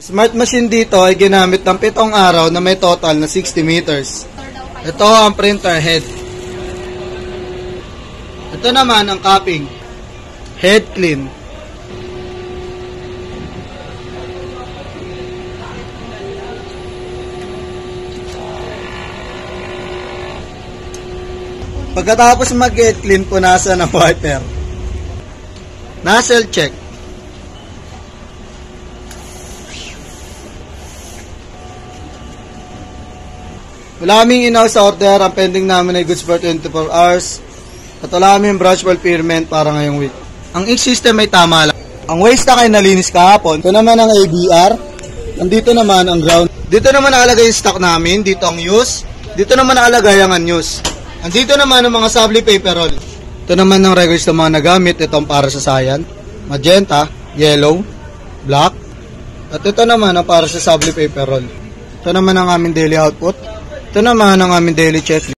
Smart machine dito ay ginamit ng 7 araw na may total na 60 meters. Ito ang printer head. Ito naman ang cupping. Head clean. Pagkatapos mag-head clean, punasan ng wiper. Nozzle check. Wala kaming in-house order. Ang pending namin ay goods for 24 hours. At wala kaming brush fulfillment para ngayong week. Ang ink system ay tama lang. Ang waste stock ay nalinis kahapon. Ito naman ang ABR. Nandito naman ang ground. Dito naman nakalagay yung stock namin. Dito ang use. Dito naman nakalagay ang unused. Andito naman ang mga sabli paper roll. Ito naman ang records ng mga nagamit. Ito ang para sa cyan, magenta, yellow, black. At ito naman ang para sa sabli paper roll. Ito naman ang aming daily output. Ito naman ang aming daily checklist.